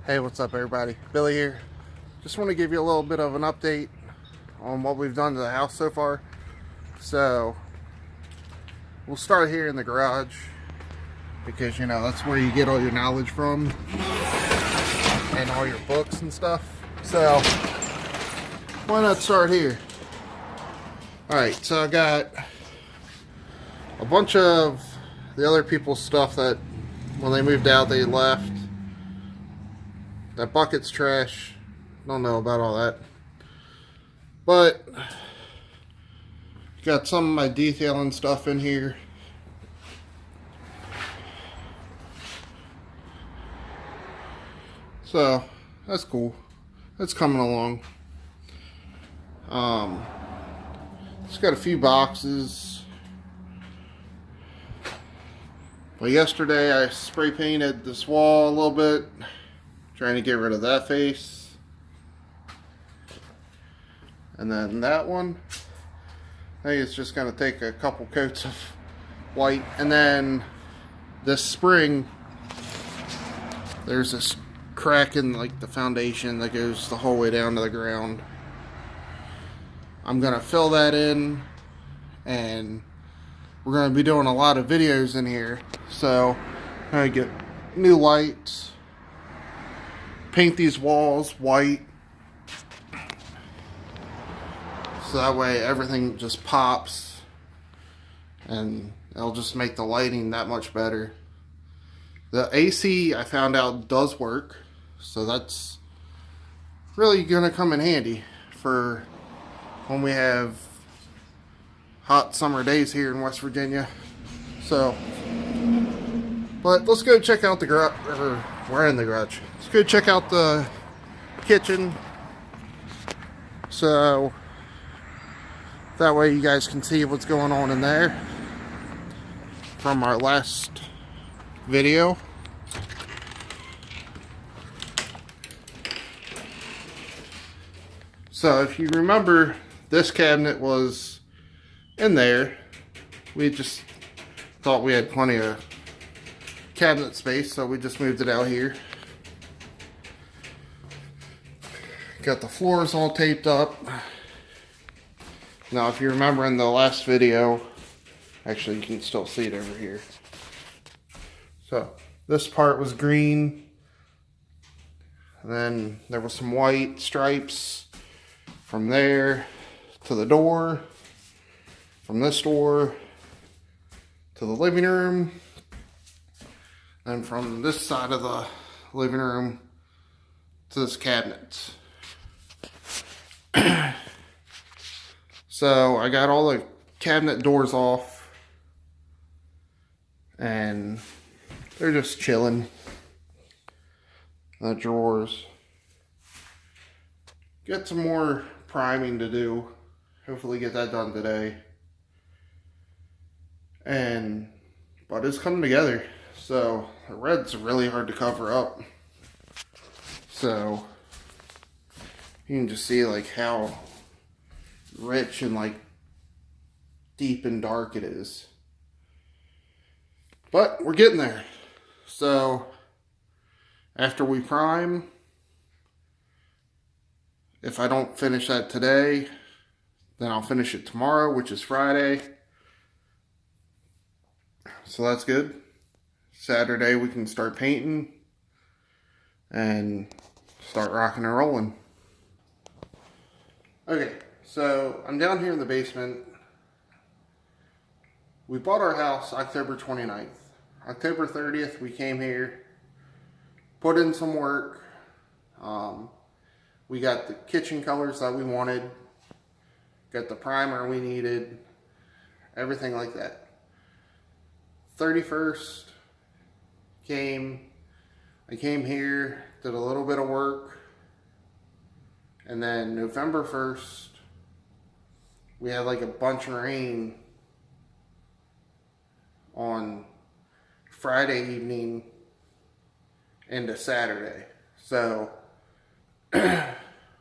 Hey, what's up everybody? Billy here. Just want to give you a little bit of an update on what we've done to the house so far. So, we'll start here in the garage because, you know, that's where you get all your knowledge from and all your books and stuff. So, why not start here? Alright, so I got a bunch of the other people's stuff that when they moved out they left. That bucket's trash. Don't know about all that. But got some of my detailing stuff in here. So that's cool. That's coming along. Just got a few boxes. But yesterday I spray painted this wall a little bit, trying to get rid of that face. And then that one, I think it's just going to take a couple coats of white. And then this spring, there's this crack in like the foundation that goes the whole way down to the ground. I'm going to fill that in, and we're going to be doing a lot of videos in here. So I'm going to get new lights, paint these walls white, so that way everything just pops and it'll just make the lighting that much better. The AC I found out does work, so that's really gonna come in handy for when we have hot summer days here in West Virginia. So, but let's go check out the garage. We're in the garage. Let's go check out the kitchen. So that way you guys can see what's going on in there from our last video. So if you remember, this cabinet was in there. We just thought we had plenty of cabinet space, so we just moved it out here. Got the floors all taped up. Now if you remember in the last video, actually you can still see it over here. So this part was green, and then there was some white stripes from there to the door, from this door to the living room, and from this side of the living room to this cabinet. So I got all the cabinet doors off, and they're just chilling. The drawers. Got some more priming to do. Hopefully get that done today. But it's coming together. So the red's really hard to cover up. So you can just see like how rich and like deep and dark it is. But we're getting there. So after we prime, if I don't finish that today, then I'll finish it tomorrow, which is Friday. So that's good. Saturday we can start painting and start rocking and rolling. Okay, so I'm down here in the basement. We bought our house October 29th. October 30th we came here, put in some work. We got the kitchen colors that we wanted, got the primer we needed, everything like that. 31st I came here, did a little bit of work, and then November 1st we had like a bunch of rain on Friday evening into Saturday. So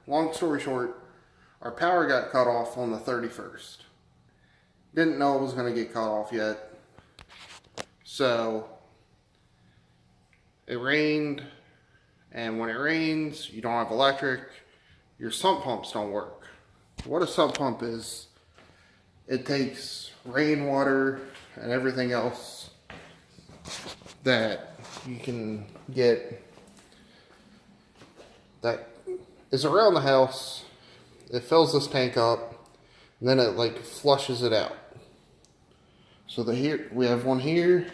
long story short, our power got cut off on the 31st. Didn't know it was going to get cut off yet. So it rained and when it rains, you don't have electric, your sump pumps don't work. What a sump pump is, it takes rainwater and everything else that you can get that is around the house. It fills this tank up, and then it like flushes it out. So here we have one here,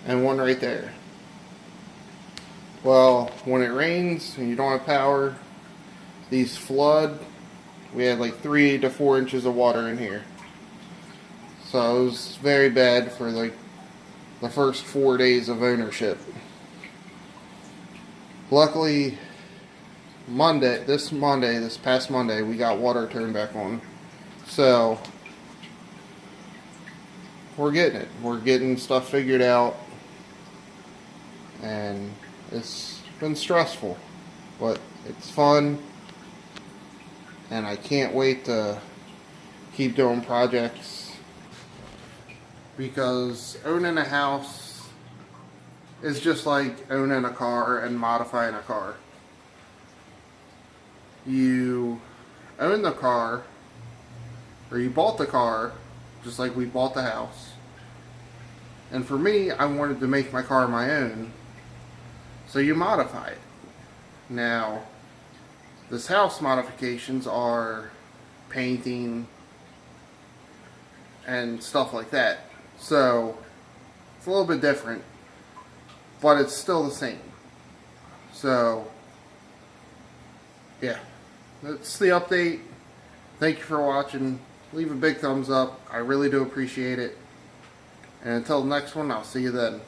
and one right there. Well, when it rains and you don't have power, these flood. We had like 3 to 4 inches of water in here. So it was very bad for like the first 4 days of ownership. Luckily, this past Monday, we got water turned back on. So we're getting it. We're getting stuff figured out. And it's been stressful, but it's fun. And I can't wait to keep doing projects, because owning a house is just like owning a car and modifying a car. You own the car, or you bought the car, just like we bought the house. And for me, I wanted to make my car my own, so you modify it. Now, this house modifications are painting and stuff like that. So it's a little bit different, but it's still the same. So yeah, that's the update. Thank you for watching. Leave a big thumbs up. I really do appreciate it. And until the next one, I'll see you then.